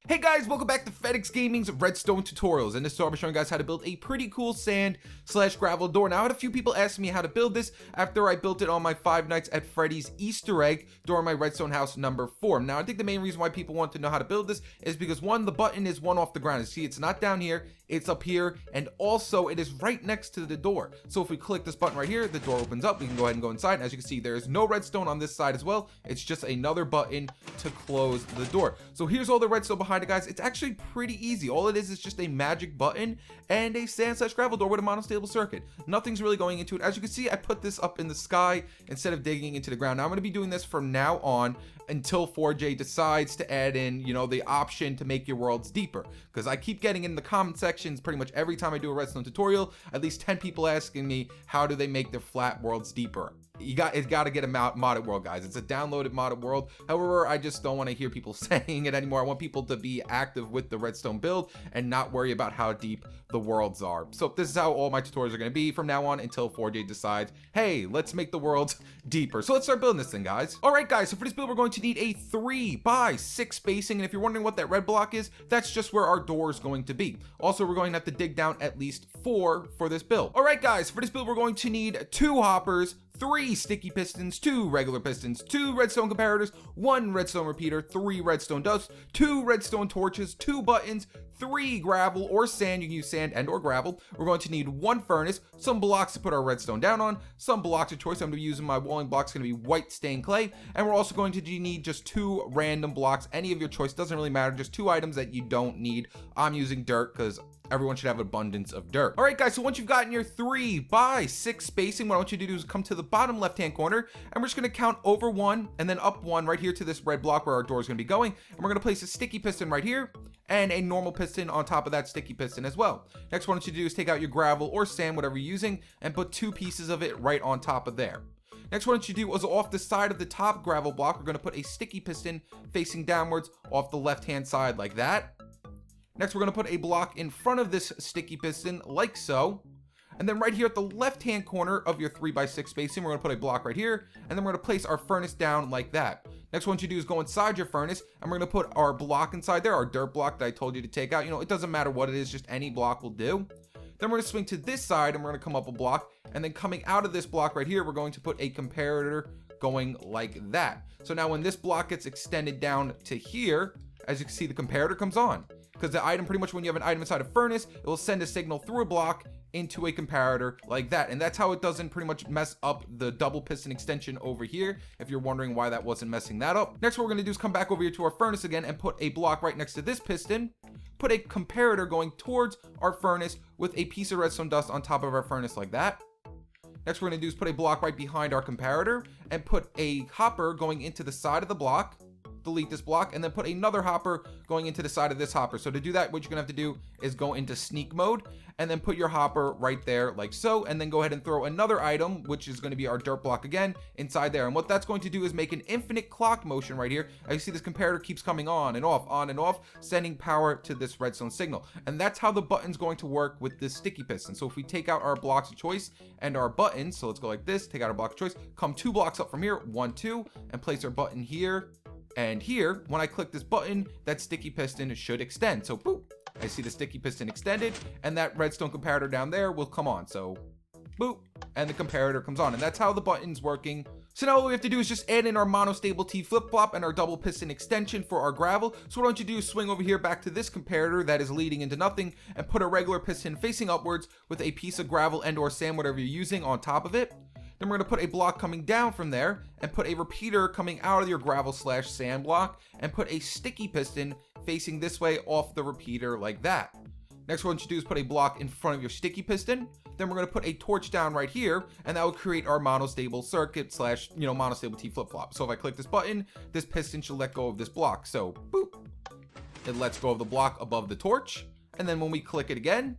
Hey guys, welcome back to FedEx Gaming's Redstone tutorials. In this tutorial, I'm showing you guys how to build a pretty cool sand/gravel door. Now, I had a few people asking me how to build this after I built it on my Five Nights at Freddy's Easter egg during my Redstone house number 4. Now, I think the main reason why people want to know how to build this is because, one, the button is one off the ground. You see, it's not down here, it's up here, and also it is right next to the door. So if we click this button right here, the door opens up. We can go ahead and go inside. And as you can see, there is no redstone on this side as well. It's just another button to close the door. So here's all the redstone behind it, guys. It's actually pretty easy. All it is just a magic button and a sand/gravel door with a monostable circuit. Nothing's really going into it. As you can see, I put this up in the sky instead of digging into the ground. Now I'm going to be doing this from now on until 4J decides to add in, the option to make your worlds deeper, because I keep getting in the comment sections pretty much every time I do a redstone tutorial, at least 10 people asking me how do they make their flat worlds deeper. It's got to get a modded world, guys. It's a downloaded modded world. However, I just don't want to hear people saying it anymore. I want people to be active with the redstone build and not worry about how deep the worlds are. So this is how all my tutorials are going to be from now on until 4J decides, hey, let's make the worlds deeper. So let's start building this thing, guys. All right, guys, so for this build, we're going to need a 3x6 spacing. And if you're wondering what that red block is, that's just where our door is going to be. Also, we're going to have to dig down at least 4 for this build. All right, guys, for this build, we're going to need 2 hoppers, 3 sticky pistons, 2 regular pistons, 2 redstone comparators, 1 redstone repeater, 3 redstone dust, 2 redstone torches, 2 buttons, 3 gravel or sand. You can use sand and or gravel. We're going to need 1 furnace, some blocks to put our redstone down on, some blocks of choice. I'm going to be using my walling blocks, going to be white stained clay, and we're also going to need just 2 random blocks, any of your choice, doesn't really matter, just 2 items that you don't need. I'm using dirt because everyone should have abundance of dirt. All right, guys, so once you've gotten your 3x6 spacing, what I want you to do is come to the bottom left-hand corner, and we're just gonna count over 1 and then up 1 right here to this red block where our door is gonna be going. And we're gonna place a sticky piston right here and a normal piston on top of that sticky piston as well. Next, what I want you to do is take out your gravel or sand, whatever you're using, and put 2 pieces of it right on top of there. Next, what I want you to do is off the side of the top gravel block, we're gonna put a sticky piston facing downwards off the left-hand side like that. Next, we're going to put a block in front of this sticky piston like so. And then right here at the left-hand corner of your 3x6 spacing, we're going to put a block right here. And then we're going to place our furnace down like that. Next, what I want you to do is go inside your furnace, and we're going to put our block inside there, our dirt block that I told you to take out. It doesn't matter what it is, just any block will do. Then we're going to swing to this side, and we're going to come up a block. And then coming out of this block right here, we're going to put a comparator going like that. So now when this block gets extended down to here, as you can see, the comparator comes on. Because the item, pretty much when you have an item inside a furnace, it will send a signal through a block into a comparator like that. And that's how it doesn't pretty much mess up the double piston extension over here, if you're wondering why that wasn't messing that up. Next, what we're going to do is come back over here to our furnace again and put a block right next to this piston, put a comparator going towards our furnace with a piece of redstone dust on top of our furnace like that. Next, we're going to do is put a block right behind our comparator and put a hopper going into the side of the block. Delete this block, and then put another hopper going into the side of this hopper. So to do that, what you're gonna have to do is go into sneak mode and then put your hopper right there like so, and then go ahead and throw another item, which is going to be our dirt block again, inside there. And what that's going to do is make an infinite clock motion right here. As you see, this comparator keeps coming on and off, sending power to this redstone signal. And that's how the button's going to work with this sticky piston. So if we take out our blocks of choice and our buttons, so let's go like this, take out our block of choice, come 2 blocks up from here, 1, 2, and place our button here. And here, when I click this button, that sticky piston should extend. So boop, I see the sticky piston extended, and that redstone comparator down there will come on. So boop, and the comparator comes on, and that's how the button's working. So now all we have to do is just add in our monostable T flip-flop and our double piston extension for our gravel. So what I want you to do is swing over here back to this comparator that is leading into nothing, and put a regular piston facing upwards with a piece of gravel and or sand, whatever you're using, on top of it. Then we're going to put a block coming down from there and put a repeater coming out of your gravel/sand block and put a sticky piston facing this way off the repeater like that. Next, what I want you to do is put a block in front of your sticky piston. Then we're going to put a torch down right here, and that will create our monostable circuit / monostable T flip-flop. So if I click this button, this piston should let go of this block. So boop, it lets go of the block above the torch. And then when we click it again,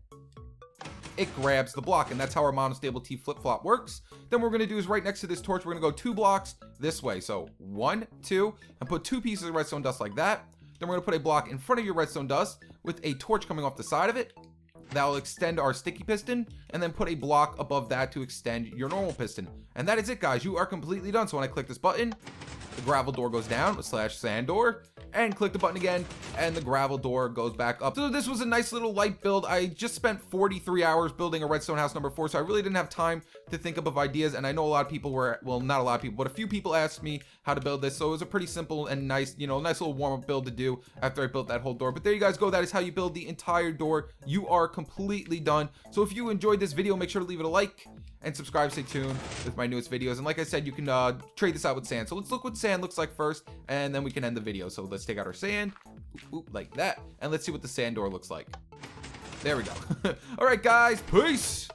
it grabs the block, and that's how our monostable T flip-flop works. Then what we're going to do is right next to this torch, we're going to go 2 blocks this way. So 1, 2, and put 2 pieces of redstone dust like that. Then we're going to put a block in front of your redstone dust with a torch coming off the side of it. That will extend our sticky piston, and then put a block above that to extend your normal piston. And that is it, guys. You are completely done. So when I click this button, the gravel door goes down, slash sand door, and click the button again, and the gravel door goes back up. So this was a nice little light build. I just spent 43 hours building a redstone house number 4, so I really didn't have time to think up of ideas, and I know a lot of people were, well, not a lot of people, but a few people asked me how to build this, so it was a pretty simple and nice, you know, nice little warm-up build to do after I built that whole door. But there you guys go. That is how you build the entire door. You are completely done. So if you enjoyed this video, make sure to leave it a like and subscribe. Stay tuned with my newest videos. And like I said, you can trade this out with sand. So let's look what sand looks like first, and then we can end the video. So let's take out our sand, like that, and let's see what the sand door looks like. There we go. All right, guys, peace.